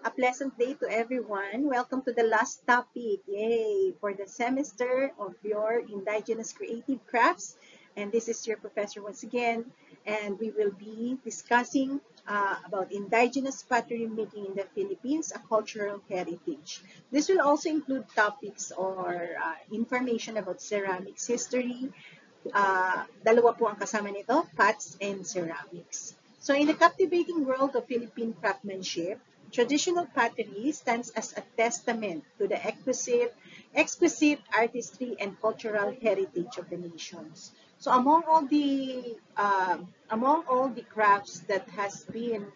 A pleasant day to everyone. Welcome to the last topic, yay, for the semester of your Indigenous Creative Crafts. And this is your professor once again, and we will be discussing about indigenous pottery making in the Philippines, a cultural heritage. This will also include topics or information about ceramics history. Dalawa po ang kasama nito, pots and ceramics. So in the captivating world of Philippine craftsmanship, traditional pottery stands as a testament to the exquisite artistry and cultural heritage of the nations. So among all the crafts that has been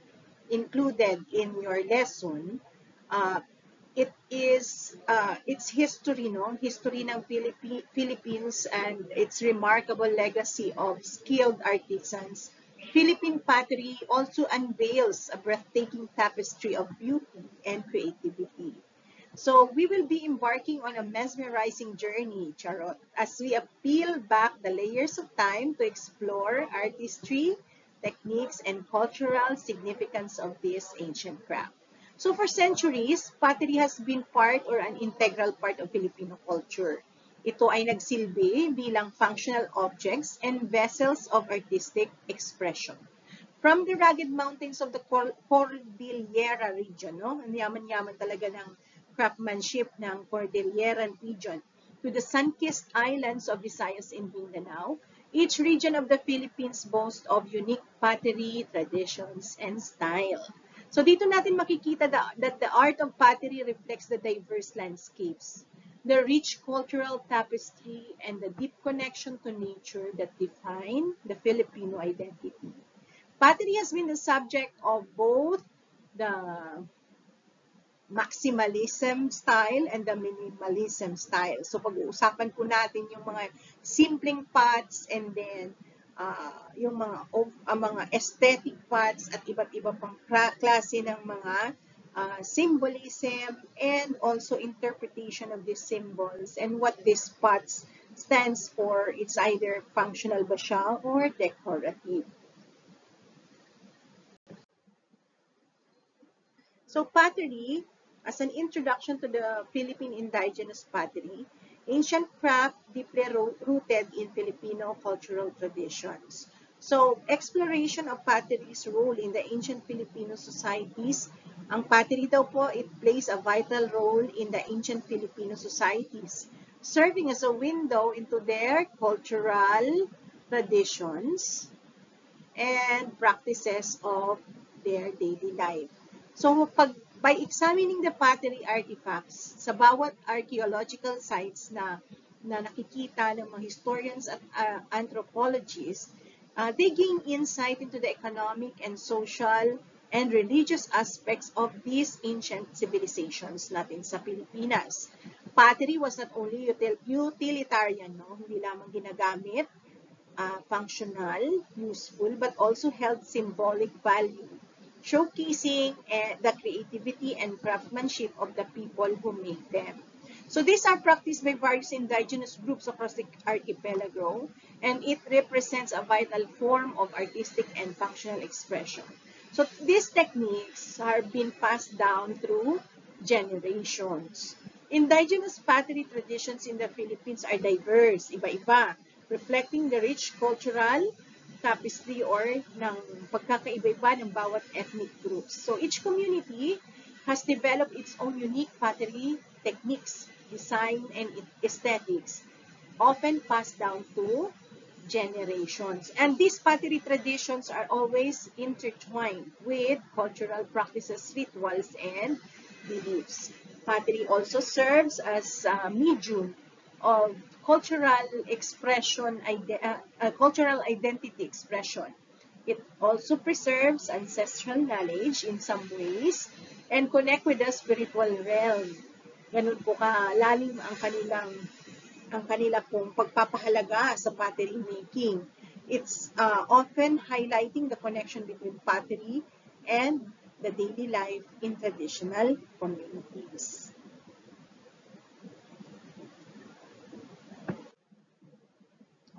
included in your lesson, uh, its history, no? History ng Philippines and its remarkable legacy of skilled artisans. Philippine pottery also unveils a breathtaking tapestry of beauty and creativity. So we will be embarking on a mesmerizing journey, Charot, as we peel back the layers of time to explore artistry, techniques, and cultural significance of this ancient craft. So for centuries, pottery has been part or an integral part of Filipino culture. Ito ay nagsilbi bilang functional objects and vessels of artistic expression. From the rugged mountains of the Cordillera region, no? Ang yaman-yaman talaga ng craftsmanship ng Cordillera region, to the sun-kissed islands of Visayas and Mindanao, each region of the Philippines boasts of unique pottery, traditions, and style. So dito natin makikita that the art of pottery reflects the diverse landscapes, the rich cultural tapestry, and the deep connection to nature that define the Filipino identity. Pottery has been the subject of both the maximalism style and the minimalism style. So pag-uusapan po natin yung mga simpleng pots and then yung mga aesthetic pots at iba't iba pang klase ng mga symbolism and also interpretation of these symbols and what these pots stands for. It's either functional ba siya or decorative. So pottery, as an introduction to the Philippine indigenous pottery, ancient craft deeply rooted in Filipino cultural traditions. So exploration of pottery's role in the ancient Filipino societies. Ang pottery daw po, it plays a vital role in the ancient Filipino societies, serving as a window into their cultural traditions and practices of their daily life. So, by examining the pottery artifacts sa bawat archaeological sites na nakikita ng mga historians at anthropologists, they gain insight into the economic and social and religious aspects of these ancient civilizations natin sa Pilipinas. Pottery was not only utilitarian, no? Hindi lamang ginagamit, functional, useful, but also held symbolic value, showcasing the creativity and craftsmanship of the people who make them. So these are practiced by various indigenous groups across the archipelago, and it represents a vital form of artistic and functional expression. So these techniques are being passed down through generations. Indigenous pottery traditions in the Philippines are diverse, iba-iba, reflecting the rich cultural tapestry or ng pagkakaiba-iba ng bawat ethnic groups. So each community has developed its own unique pottery techniques, design, and aesthetics, often passed down to generations. And these pottery traditions are always intertwined with cultural practices, rituals, and beliefs. Pottery also serves as a medium of cultural expression, cultural identity expression. It also preserves ancestral knowledge in some ways and connect with the spiritual realm. Ganun po kalalim ang kanila pong pagpapahalaga sa pottery making. It's often highlighting the connection between pottery and the daily life in traditional communities.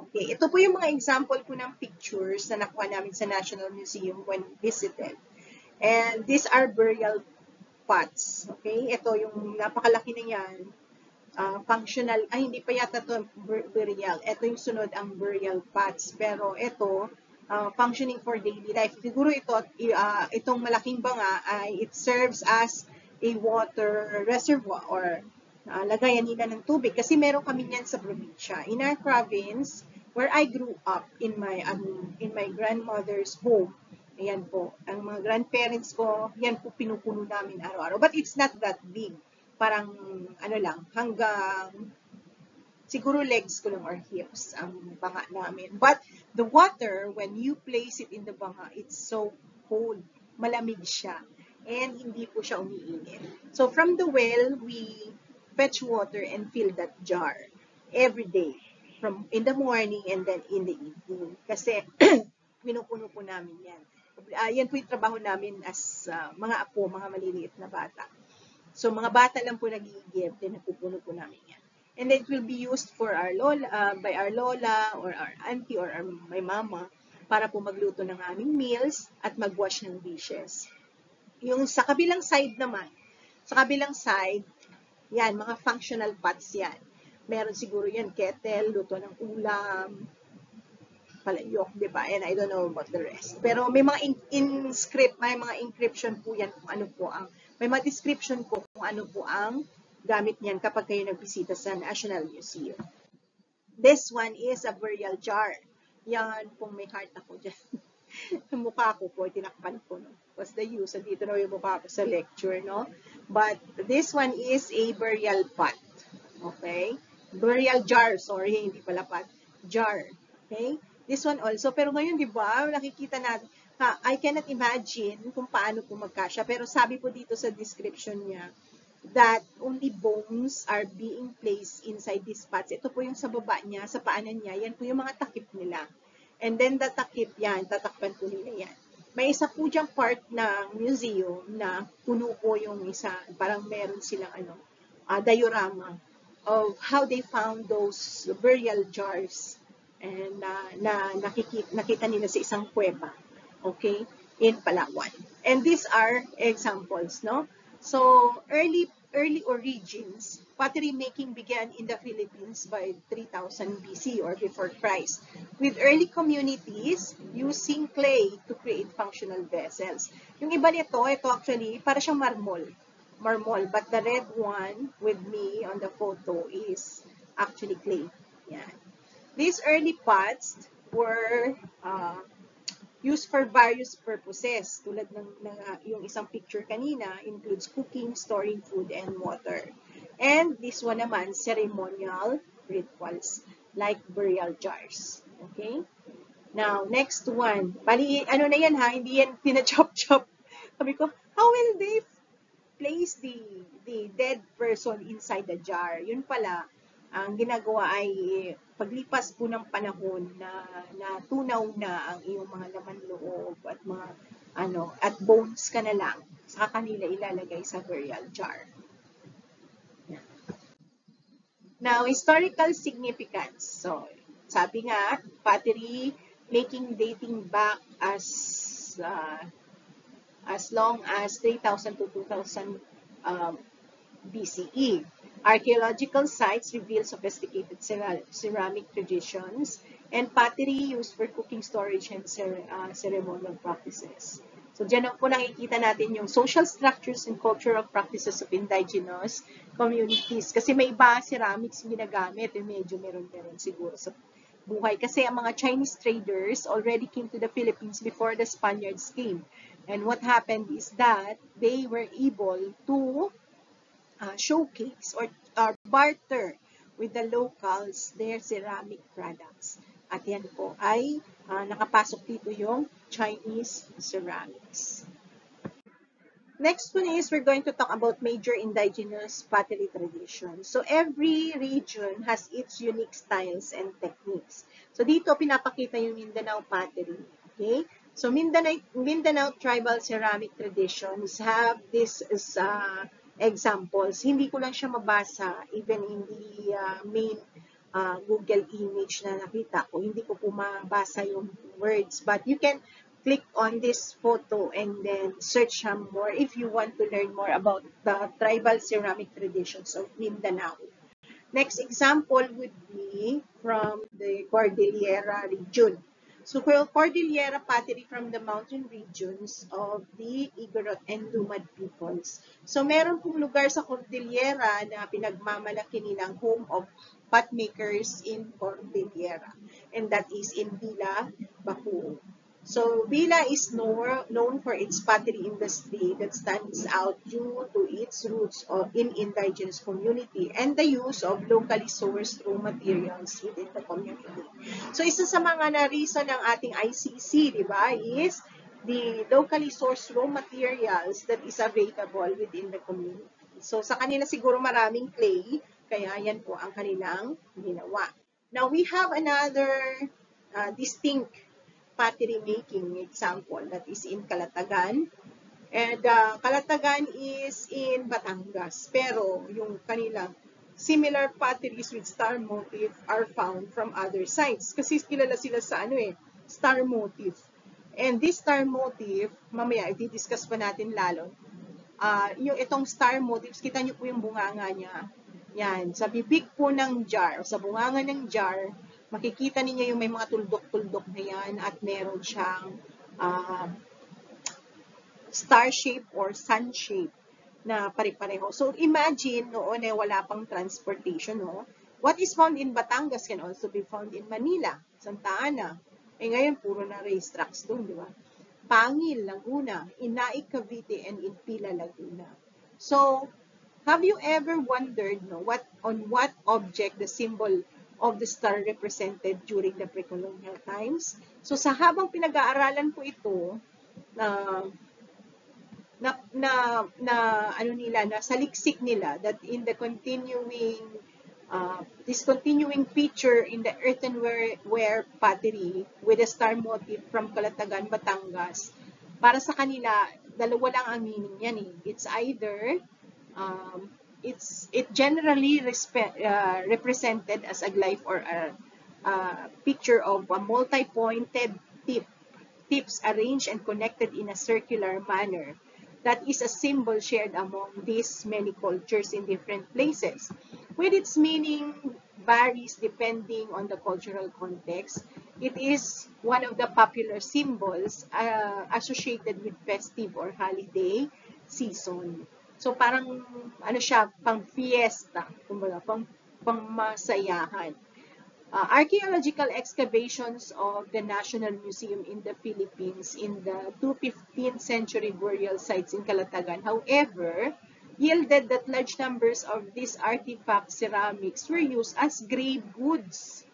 Okay, ito po yung mga example po ng pictures na nakuha namin sa National Museum when visited. And these are burial pots. Okay? Ito yung napakalaki na yan. Functional, ay hindi pa yata ito burial. Ito yung sunod ang burial pots. Pero ito, functioning for daily life. Siguro ito, itong malaking banga ay it serves as a water reservoir or lagayan nila ng tubig. Kasi meron kami yan sa probinsya. In our province, where I grew up in my grandmother's home, ayan po, ang mga grandparents ko, yan po pinupuno namin araw-araw. But it's not that big. Parang, ano lang, hanggang siguro legs ko lang or hips ang banga namin. But the water, when you place it in the banga, it's so cold. Malamig siya. And hindi po siya umiinit. So from the well, we fetch water and fill that jar every day. From in the morning and then in the evening. Kasi pinupuno po namin yan. Yan po yung trabaho namin as mga apo, mga maliliit na bata. So, mga bata lang po nag-i-give, then napupuno po namin yan. And then it will be used for our lola, by our lola, or our auntie, or my mama, para po magluto ng aming meals at magwash ng dishes. Yung sa kabilang side naman, yan, mga functional pots yan. Meron siguro yan, kettle, luto ng ulam, palayok, di ba? And I don't know about the rest. Pero may mga may mga encryption po yan kung ano po ang may mga description po kung ano po ang gamit niyan kapag kayo nagbisita sa National Museum. This one is a burial jar. Yan pong may heart ako dyan. Yung mukha ko po, tinakpan ko. No? What's the use? Dito na yung mukha ko sa lecture, no? But this one is a burial pot. Okay? Burial jar, sorry, hindi pala pot. Jar. Okay? This one also. Pero ngayon, di ba, nakikita natin, I cannot imagine kung paano po magkasya. Pero sabi po dito sa description niya that only bones are being placed inside these pots. Ito po yung sa baba niya, sa paanan niya. Yan po yung mga takip nila. And then the takip yan, tatakpan po nila yan. May isa po diyang part ng museum na puno po yung isa. Parang meron silang diorama of how they found those burial jars. And nakita nila sa isang kuweba. Okay, in Palawan. And these are examples, no? So, early origins, pottery making began in the Philippines by 3000 BC or before Christ, with early communities using clay to create functional vessels. Yung iba nito, ito actually, para siyang marmol, but the red one with me on the photo is actually clay. Yan. These early pots were used for various purposes. Tulad ng yung isang picture kanina, includes cooking, storing food, and water. And this one naman, ceremonial rituals, like burial jars. Okay? Now, next one. Bali, ano na yan ha? Hindi yan pinachop-chop. Sabi ko, how will they place the dead person inside the jar? Yun pala, ang ginagawa ay paglipas po ng panahon na tunaw na ang iyong mga laman loob at mga at bones ka na lang, saka kanila ilalagay sa burial jar. Now, historical significance. So, sabi nga, pottery making dating back as long as 3000 to 2000 BCE. Archaeological sites reveal sophisticated ceramic traditions and pottery used for cooking, storage, and ceremonial practices. So, dyan po nakikita natin yung social structures and cultural practices of indigenous communities. Kasi may iba ceramics yung ginagamit, medyo meron siguro sa buhay. Kasi ang mga Chinese traders already came to the Philippines before the Spaniards came. And what happened is that they were able to showcase or barter with the locals their ceramic products. At yan po ay nakapasok dito yung Chinese ceramics. Next one is we're going to talk about major indigenous pottery traditions. So every region has its unique styles and techniques. So dito pinapakita yung Mindanao pottery. Okay? So Mindanao tribal ceramic traditions have this examples. Hindi ko lang siya mabasa even in the main Google image na nakita ko. Hindi ko po mabasa yung words. But you can click on this photo and then search more if you want to learn more about the tribal ceramic traditions of Mindanao. Next example would be from the Cordillera region. So, Cordillera pottery from the mountain regions of the Igorot and Lumad peoples. So, meron pong lugar sa Cordillera na pinagmamalaki nilang home of pot makers in Cordillera. And that is in Villa, Bacoor. So, Villa is known for its pottery industry that stands out due to its roots in indigenous community and the use of locally sourced raw materials within the community. So, isa sa mga na-reason ng ating ICC, di ba, is the locally sourced raw materials that is available within the community. So, sa kanila siguro maraming clay, kaya yan po ang kanilang ginawa. Now, we have another distinct pottery making example that is in Calatagan. And Calatagan is in Batangas. Pero yung kanilang similar potteries with star motif are found from other sites. Kasi kilala sila sa star motif. And this star motif, mamaya i-discuss pa natin lalo. Yung itong star motifs, kita nyo po yung bunganga niya. Yan, sa bibig po ng jar, sa bunganga ng jar, makikita niyo yung may mga tuldok-tuldok na yan at meron siyang star shape or sun shape na pare-pareho. So imagine noon wala pang transportation, no? What is found in Batangas can also be found in Manila, Santa Ana. Ngayon puro na racetracks doon, di ba? Pangil, Laguna, Inai, Cavite, and in Pila, Laguna. So, have you ever wondered what object the symbol of the star represented during the pre-colonial times? So sa habang pinag-aaralan po ito, saliksik nila that in the continuing feature in the earthenware pottery with a star motif from Calatagan, Batangas, para sa kanila, dalawa lang ang meaning yan eh. It's either it generally represented as a glyph or a picture of a multi-pointed tips arranged and connected in a circular manner. That is a symbol shared among these many cultures in different places, with its meaning varies depending on the cultural context. It is one of the popular symbols associated with festive or holiday season. So, parang, siya, pang fiesta, kumbaga, pang masayahan. Archaeological excavations of the National Museum in the Philippines in the 15th century burial sites in Calatagan, however, yielded that large numbers of these artifact ceramics were used as grave goods.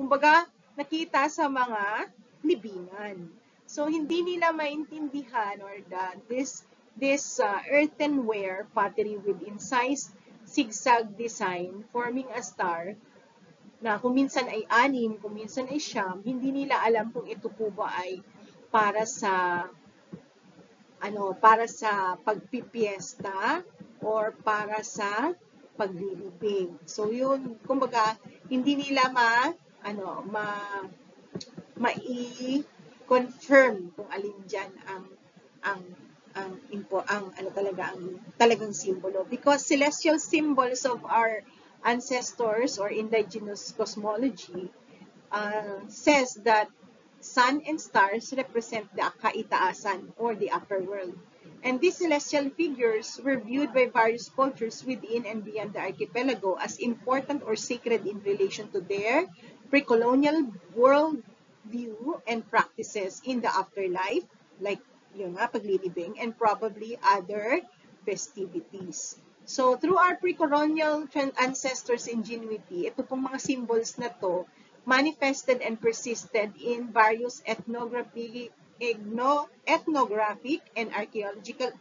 Kumbaga, nakita sa mga libingan. So, hindi nila maintindihan or this earthenware pottery with incised zigzag design forming a star na kung minsan ay 6, kung minsan ay 9, hindi nila alam kung ito po ba ay para sa pagpipiesta or para sa paglilibing. So yun, kumbaga hindi nila mai-confirm kung alin diyan talagang simbolo, because celestial symbols of our ancestors or indigenous cosmology says that sun and stars represent the kaitaasan or the upper world, and these celestial figures were viewed by various cultures within and beyond the archipelago as important or sacred in relation to their pre-colonial world view and practices in the afterlife, like yung paglilibing, and probably other festivities. So, through our pre-colonial ancestors' ingenuity, ito pong mga symbols na to manifested and persisted in various ethnographic and archaeological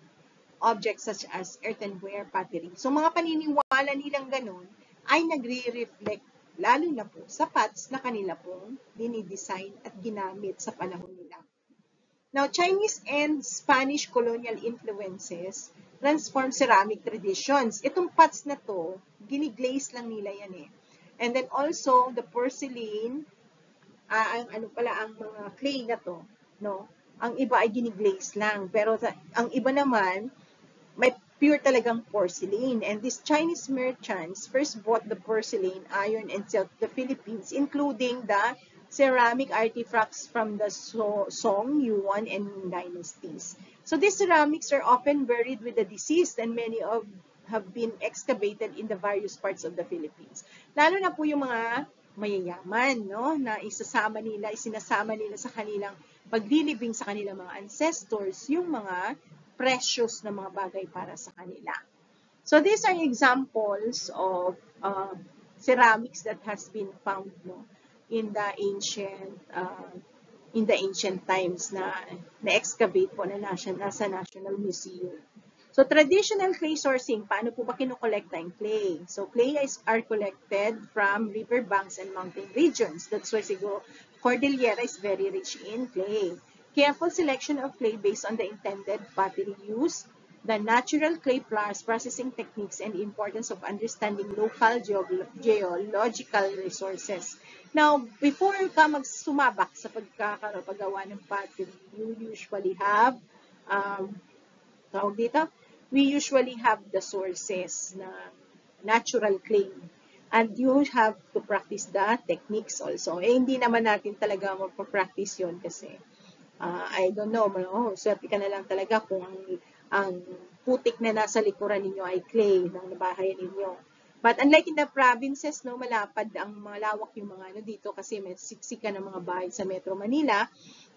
objects such as earthenware pottery. So, mga paniniwala nilang ganun ay nagre-reflect lalo na po sa pots na kanila pong dinidesign at ginamit sa panahon nila. Now, Chinese and Spanish colonial influences transform ceramic traditions. Itong pots na to, giniglaze lang nila yan eh. And then also, the porcelain, ang mga clay na to, no? Ang iba ay giniglaze lang. Pero ang iba naman, may pure talagang porcelain. And these Chinese merchants first bought the porcelain, iron, and silk to the Philippines, including the ceramic artifacts from the Song, Yuan, and Ming dynasties. So these ceramics are often buried with the deceased, and many of have been excavated in the various parts of the Philippines. Lalo na po yung mga mayayaman, no, na isinasama nila sa kanilang paglilibing sa kanilang mga ancestors, yung mga precious na mga bagay para sa kanila. So these are examples of ceramics that has been found, no, in the ancient times na na-excavate po na nasa National Museum. So traditional clay sourcing, paano po ba kinokolekta ang clay? So clay are collected from riverbanks and mountain regions. That's why siguro Cordillera is very rich in clay. Careful selection of clay based on the intended pottery use, the natural clay processing techniques, and the importance of understanding local geological resources. Now, before ka magsumabak sa paggawa ng pottery, you usually have we usually have the sources na natural clay. And you have to practice the techniques also. Hindi naman natin talaga magpa-practice yun kasi, I don't know, swerte ka na lang talaga kung ang putik na nasa likuran ninyo ay clay ng bahay ninyo. But unlike in the provinces, no, malapad ang malawak yung mga dito kasi may siksikan ng mga bahay sa Metro Manila.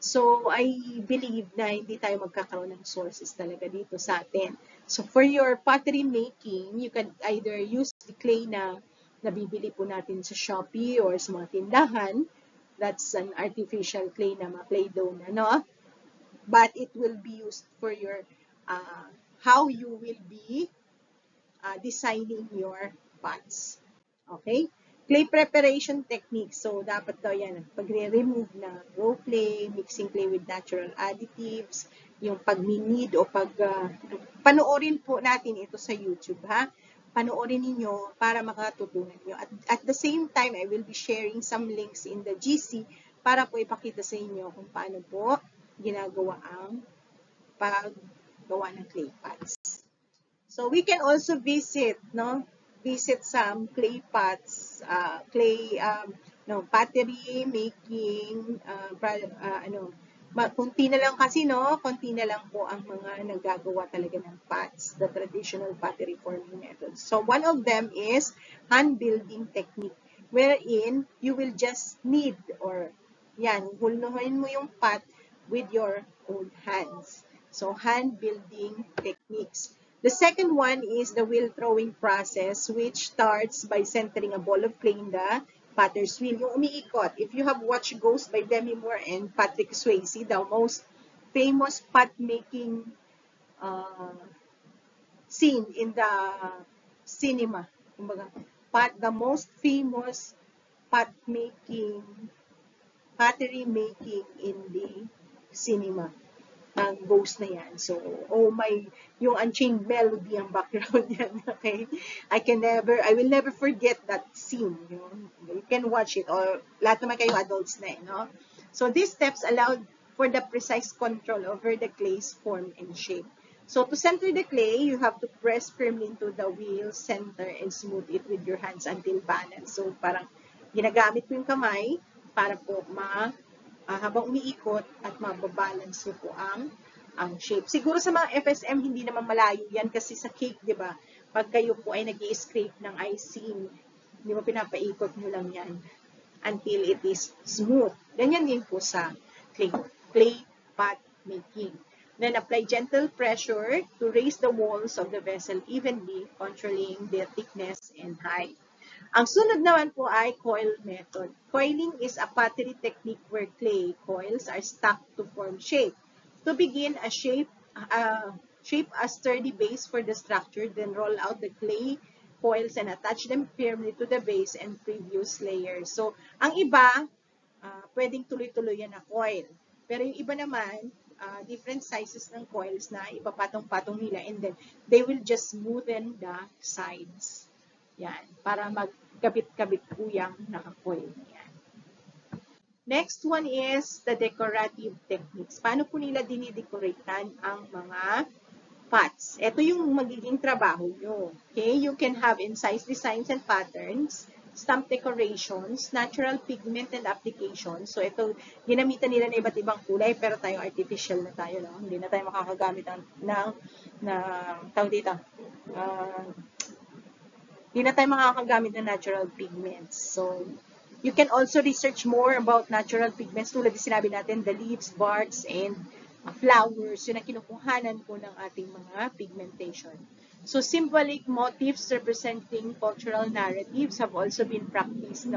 So, I believe na hindi tayo magkakaroon ng sources talaga dito sa atin. So, for your pottery making, you can either use the clay na nabibili po natin sa Shopee or sa mga tindahan. That's an artificial clay na ma-play-doh na, no? But it will be used for your, how you will be designing your pots. Okay? Clay preparation technique. So, dapat daw yan, pagre-remove ng raw clay, mixing clay with natural additives, yung pag-knead o panoorin po natin ito sa YouTube, ha? Panoorin ninyo para makatutunan nyo. At the same time, I will be sharing some links in the GC para po ipakita sa inyo kung paano po ginagawa ang paggawa ng clay pots. So we can also visit some clay pots, pottery making, konti na lang kasi, konti na lang po ang mga naggagawa talaga ng pots, the traditional pottery forming methods. So one of them is hand building technique, wherein you will just knead hulnuhin mo yung pot with your own hands. So hand building techniques. The second one is the wheel throwing process, which starts by centering a ball of clay in the potter's wheel, yung umiikot. If you have watched Ghost by Demi Moore and Patrick Swayze, the most famous pot-making scene in the cinema. The most famous pottery making in the cinema. Ang Ghost na yan. So, yung Unchained Melody ang background yan, okay? I will never forget that scene, You can watch it, or lahat naman kayo adults na, no? So, these steps allowed for the precise control over the clay's form and shape. So, to center the clay, you have to press firmly into the wheel center and smooth it with your hands until balanced. So, parang ginagamit ko yung kamay para po habang umiikot at mababalance nyo po ang shape. Siguro sa mga FSM, hindi naman malayo yan kasi sa cake, di ba? Pag kayo po ay nag-i-scrape ng icing, di ba pinapaikot nyo lang yan until it is smooth. Ganyan din po sa clay pot making. Then apply gentle pressure to raise the walls of the vessel evenly, controlling their thickness and height. Ang sunod naman po ay coil method. Coiling is a pottery technique where clay coils are stacked to form shape. To begin, shape a sturdy base for the structure, then roll out the clay coils and attach them firmly to the base and previous layers. So, ang iba, pwedeng tuloy-tuloy yan na coil. Pero yung iba naman, different sizes ng coils na ipapatong-patong nila, and then they will just smoothen the sides. Yan, para magkabit-kabit po yung naka-coil na yan. Next one is the decorative techniques. Paano po nila dinidecoratean ang mga pots? Ito yung magiging trabaho nyo. Okay? You can have incise designs and patterns, stamp decorations, natural pigment and applications. So ito, ginamitan nila na iba't ibang kulay, pero tayo artificial na tayo. No? Hindi na tayo makakagamit tawag dito, hindi na tayo makakagamit ng natural pigments. So, you can also research more about natural pigments tulad din sinabi natin, the leaves, barks, and flowers, yun ang kinukuhanan po ng ating mga pigmentation. So, symbolic motifs representing cultural narratives have also been practiced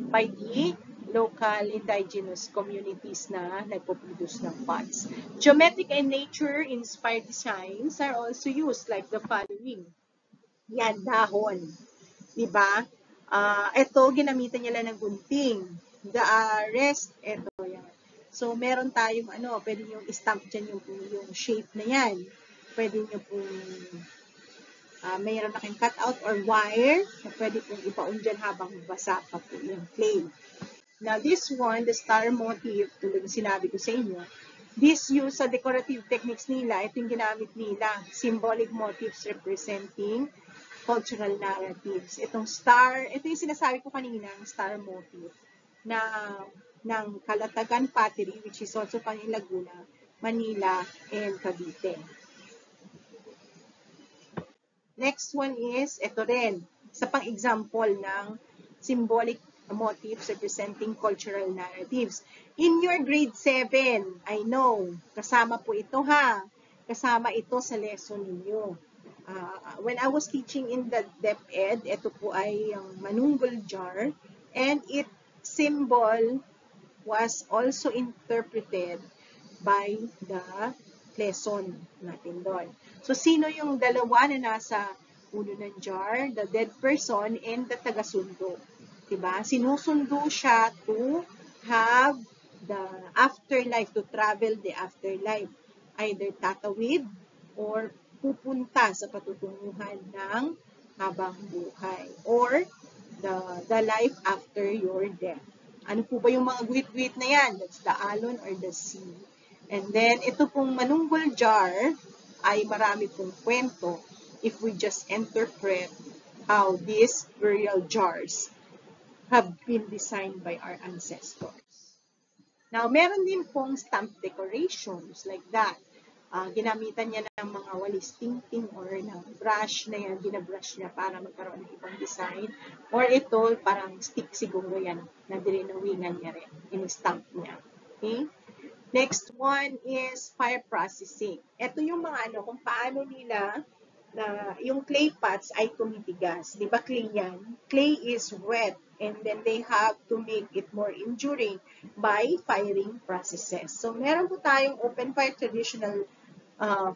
by the local indigenous communities na nagpo-produce ng pots. Geometric and nature-inspired designs are also used like the following. Yan, dahon. Diba? Ito, ginamitan nila ng gunting. The rest, ito yan. So, meron tayong, pwede nyo i-stamp dyan yung shape na yan. Pwede nyo pong, mayroon na kayong cutout or wire, na pwede pong ipaun dyan habang basa pa po yung clay. Now, this one, the star motif, tulad ng sinabi ko sa inyo, this use sa decorative techniques nila, ito yung ginamit nila, symbolic motifs representing cultural narratives. Itong star, ito yung sinasabi ko kanina, star motif ng Calatagan Pottery, which is also found in Laguna, Manila, and Cavite. Next one is, ito rin, sa pang-example ng symbolic motifs representing cultural narratives. In your grade 7, I know, kasama po ito ha, kasama ito sa lesson ninyo. When I was teaching in the DepEd, ito po ay ang manunggol jar, and its symbol was also interpreted by the lesson natin doon. So, sino yung dalawa na nasa ulo ng jar? The dead person and the taga-sundo. Diba? Sinusundo siya to have the afterlife, to travel the afterlife. Either tatawid or pupunta sa patutunguhan ng habang buhay. Or the life after your death. Ano po ba yung mga guhit-guhit na yan? That's the alon or the sea. And then, ito pong manunggol jar ay marami pong kwento if we just interpret how these burial jars have been designed by our ancestors. Now, meron din pong stamp decorations like that. Ginamitan niya ng mga walis tingting or ng brush na yan, binabrush niya para magkaroon ng ibang design. Or ito, parang stick siguro yan, na drinawingan niya rin, in-stamp niya. Okay? Next one is fire processing. Ito yung mga kung paano nila yung clay pots ay tumitigas. Di ba clay yan? Clay is wet and then they have to make it more enduring by firing processes. So, meron po tayong open fire traditional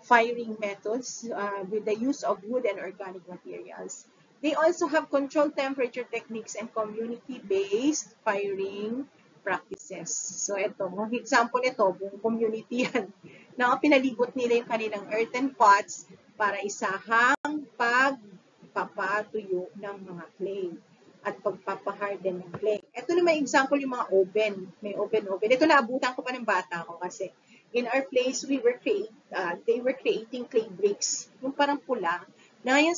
firing methods with the use of wood and organic materials. They also have controlled temperature techniques and community-based firing practices. So, ito, example nito, buong community yan, na pinalibot nila yung kanilang earthen pots para isahang pagpapatuyo ng mga clay at pagpapaharden ng clay. Ito na may example yung mga oven. May oven. Ito naabutan ko pa ng bata ko kasi in our place, they were creating clay bricks. Yung parang pula. Na ngayon,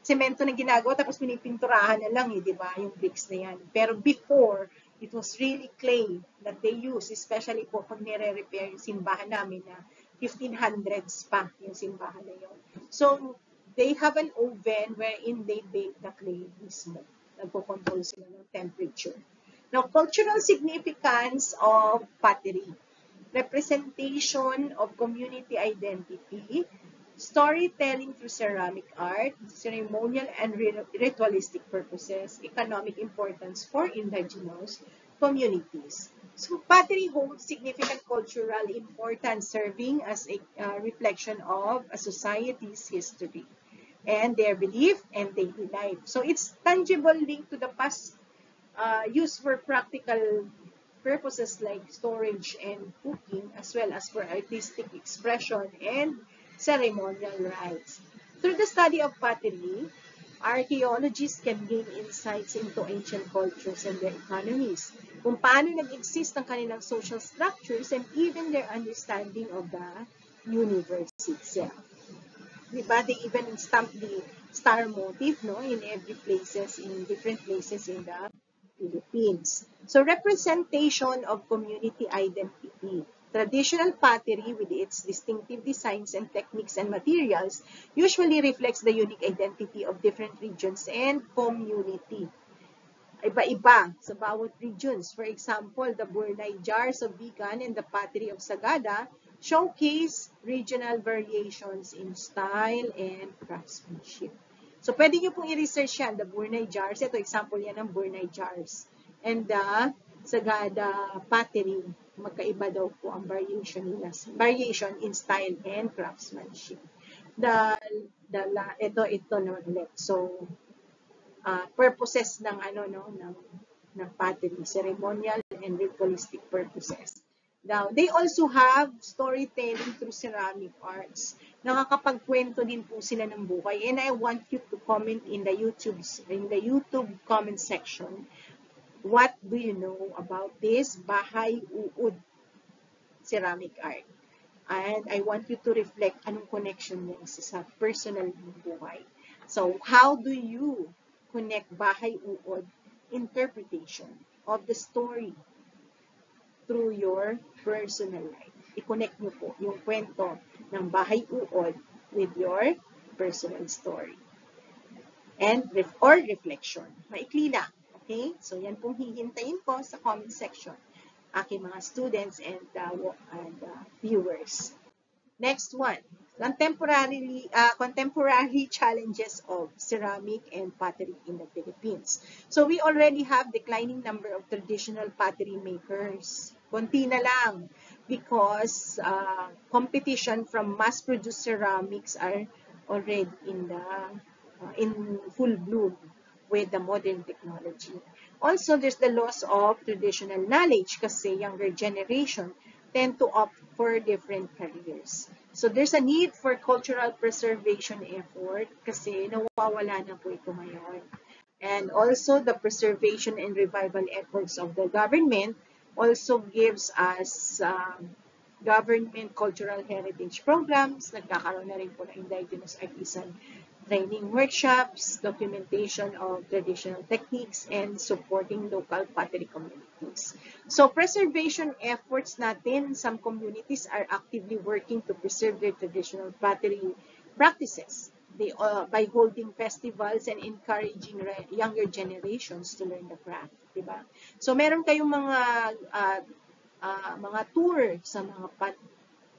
semento na ginagawa, tapos pinipinturahan na lang, di ba? Yung bricks na yan. Pero before, it was really clay that they use, especially po pag nire-repair yung simbahan namin na 1500s pa yung simbahan na yun. So, they have an oven wherein they bake the clay mismo. Nagpo-control sila ng temperature. Now, cultural significance of pottery. Representation of community identity, storytelling through ceramic art, ceremonial and ritualistic purposes, economic importance for indigenous communities. So, pottery holds significant cultural importance, serving as a reflection of a society's history and their belief and daily life. So, it's tangible link to the past used for practical purposes like storage and cooking, as well as for artistic expression and ceremonial rites. Through the study of pottery, archaeologists can gain insights into ancient cultures and their economies. kung paano nag-exist ang kanilang social structures and even their understanding of the universe itself. Diba? They even stamp the star motif, no, in different places in the Philippines. So representation of community identity. Traditional pottery with its distinctive designs and techniques and materials usually reflects the unique identity of different regions and community. Iba-iba sa bawat regions. For example, the Burnay jars of Bigan and the pottery of Sagada showcase regional variations in style and craftsmanship. So, pwede nyo pong i-research yan, the Burnay jars. Ito, example yan ng Burnay jars. And the Sagada pottery, magkaiba daw po ang variation nila. Variation in style and craftsmanship. Ito naman ulit. So, purposes ng ng pottery, ceremonial and ritualistic purposes. Now, they also have storytelling through ceramic arts. Nakakapagkwento din po sila ng buhay. And I want you to comment in the YouTube comment section. What do you know about this Bahay Uod ceramic art? And I want you to reflect anong connection niya sa personal buhay. So, how do you connect Bahay Uod interpretation of the story through your personal life? I-connect nyo po yung kwento ng Bahay Uod with your personal story. Or reflection. Maikli lang. Okay? So, yan pong hihintayin ko sa comment section. Aking mga students and viewers. Next one. Contemporary challenges of ceramic and pottery in the Philippines. So we already have declining number of traditional pottery makers. Konti na lang because competition from mass-produced ceramics are already in full bloom with the modern technology. Also, there's the loss of traditional knowledge kasi younger generation tend to opt for different careers. So, there's a need for cultural preservation effort kasi nawawala na po ito ngayon. And also, the preservation and revival efforts of the government also gives us government cultural heritage programs. Nagkakaroon na rin po ng indigenous artisan training workshops, documentation of traditional techniques, and supporting local pottery communities. So, preservation efforts natin, some communities are actively working to preserve their traditional pottery practices by holding festivals and encouraging younger generations to learn the craft. Diba? So, meron kayong mga tour sa mga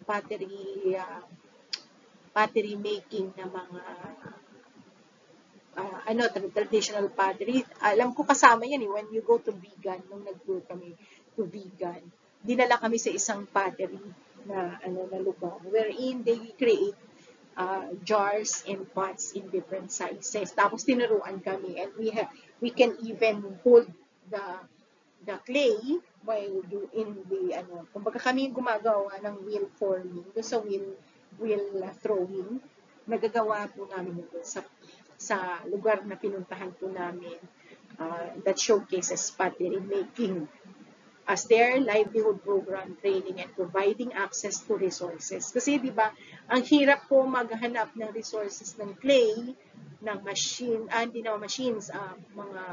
pottery making na mga traditional pottery. Alam ko kasama yan when you go to Bigan, nung nag-tour kami to Bigan, dinala kami sa isang pottery na lugar wherein they create jars and pots in different sizes. Tapos tinuruan kami and we can even hold the clay while doing kumbaga kami yung gumagawa ng wheel forming, sa wheel throwing, nagagawa po namin ito sa lugar na pinuntahan po namin that showcases pottery making as their livelihood program, training, and providing access to resources. Kasi di ba, ang hirap po maghanap ng resources ng clay, ng machine, hindi na machines, mga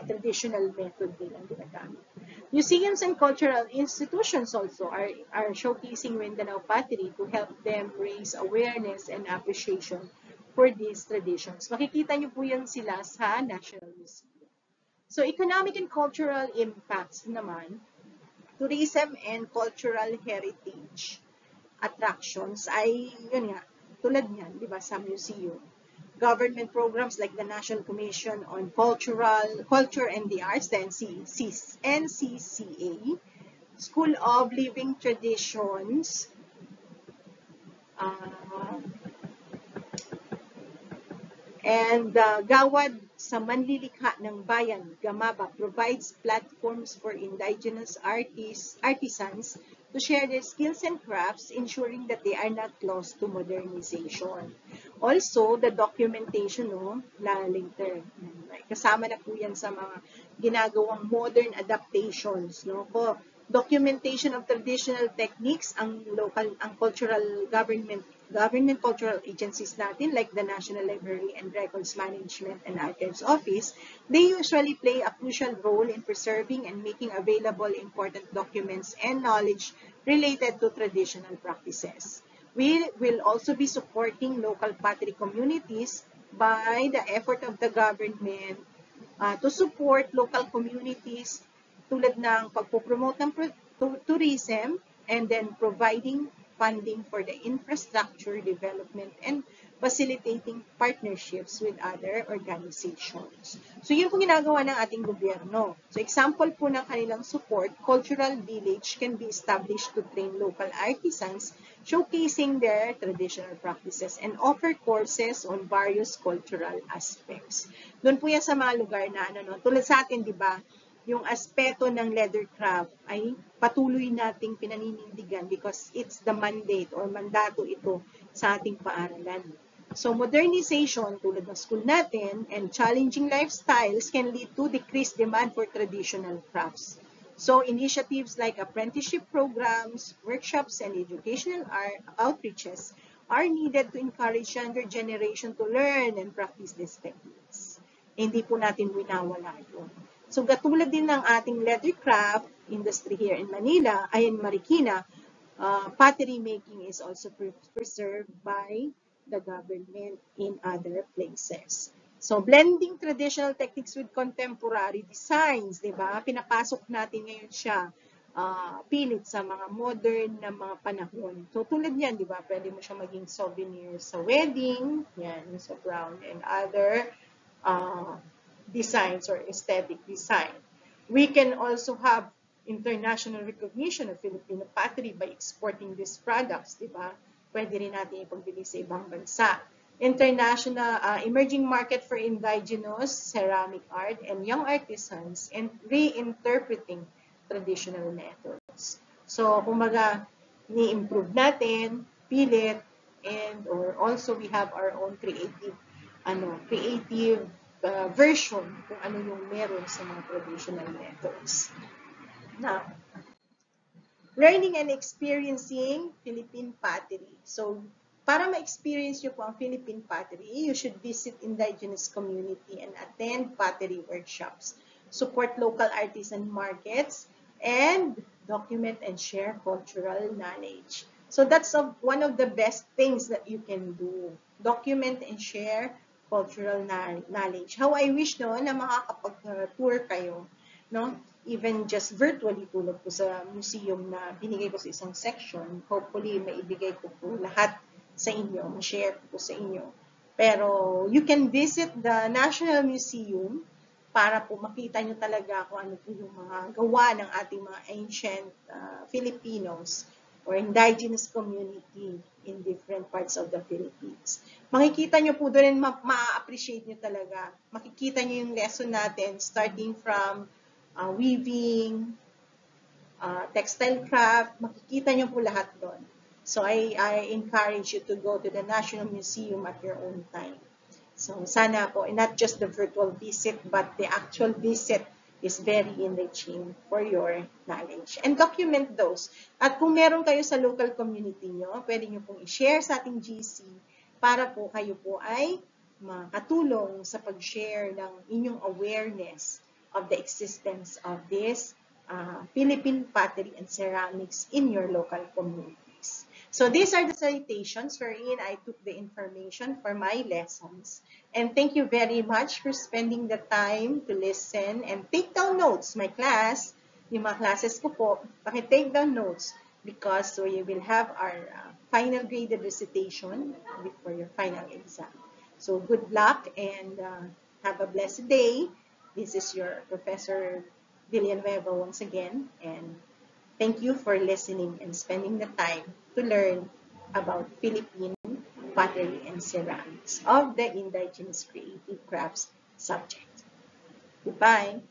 traditional method nilang ginagamit. Museums and cultural institutions also are showcasing Mindanao pottery to help them raise awareness and appreciation for these traditions. Makikita niyo po yan sila sa National Museum. So, economic and cultural impacts naman, tourism and cultural heritage attractions ay, yun nga, tulad niyan, di ba, sa museum. Government programs like the National Commission on Culture and the Arts, the NCCA, School of Living Traditions, and Gawad sa Manlilikha ng Bayan, Gamaba, provides platforms for indigenous artisans to share their skills and crafts, ensuring that they are not lost to modernization. Also, the documentation, no, later. Kasama na po yan sa mga ginagawang modern adaptations, no, po. Documentation of traditional techniques, ang cultural government cultural agencies natin, like the National Library and Records Management and Archives Office, they usually play a crucial role in preserving and making available important documents and knowledge related to traditional practices. We will also be supporting local pottery communities by the effort of the government to support local communities tulad ng pagpopromote ng tourism and then providing funding for the infrastructure development and facilitating partnerships with other organizations. So yun po ginagawa ng ating gobyerno. So example po ng kanilang support, cultural village can be established to train local artisans showcasing their traditional practices and offer courses on various cultural aspects. Doon po yan sa mga lugar na tulad sa atin, di ba, yung aspeto ng leather craft ay patuloy nating pinaninindigan because it's the mandate or mandato ito sa ating paaralan. So modernization tulad ng school natin and challenging lifestyles can lead to decreased demand for traditional crafts. So initiatives like apprenticeship programs, workshops, and educational outreaches are needed to encourage younger generation to learn and practice these techniques. Hindi po natin winawala yun. So, katulad din ng ating leather craft industry here in Manila, ay in Marikina, pottery making is also preserved by the government in other places. So, blending traditional techniques with contemporary designs, di ba? Pinapasok natin ngayon siya pilit sa mga modern na mga panahon. So, tulad yan, di ba? Pwede mo siya maging souvenir sa wedding, yan, sa brown and other designs or aesthetic design. We can also have international recognition of Filipino pottery by exporting these products, di ba? Pwede rin natin ipagbili sa ibang bansa. International emerging market for indigenous ceramic art and young artisans and reinterpreting traditional methods. So, kumaga, ni-improve natin, pilit, and or also we have our own creative version kung ano yung meron sa mga traditional methods. Now, learning and experiencing Philippine pottery. So, para ma-experience nyo po ang Philippine pottery, you should visit indigenous community and attend pottery workshops, support local artisan markets, and document and share cultural knowledge. So, that's one of the best things that you can do. Document and share cultural knowledge. How I wish no na makakapag-tour kayo, no? Even just virtually tulad po sa museum na binigay ko sa isang section. Hopefully, maibigay ko po lahat sa inyo, ma-share ko sa inyo. Pero you can visit the National Museum para po makita nyo talaga kung ano po yung mga gawa ng ating mga ancient Filipinos or indigenous community in different parts of the Philippines. Makikita nyo po doon and ma-appreciate nyo talaga. Makikita nyo yung lesson natin starting from weaving, textile craft, makikita nyo po lahat doon. So I encourage you to go to the National Museum at your own time. So sana po, not just the virtual visit, but the actual visit is very enriching for your knowledge. And document those. At kung meron kayo sa local community nyo, pwede nyo pong i-share sa ating GC para po kayo po ay makatulong sa pag-share ng inyong awareness of the existence of this Philippine pottery and ceramics in your local communities. So these are the citations wherein I took the information for my lessons. And thank you very much for spending the time to listen and take down notes. My class, yung mga classes ko po, paki-take down notes because we will have our final graded recitation before your final exam. So good luck and have a blessed day. This is your Professor Villanueva once again, and thank you for listening and spending the time to learn about Philippine pottery and ceramics of the indigenous creative crafts subject. Goodbye.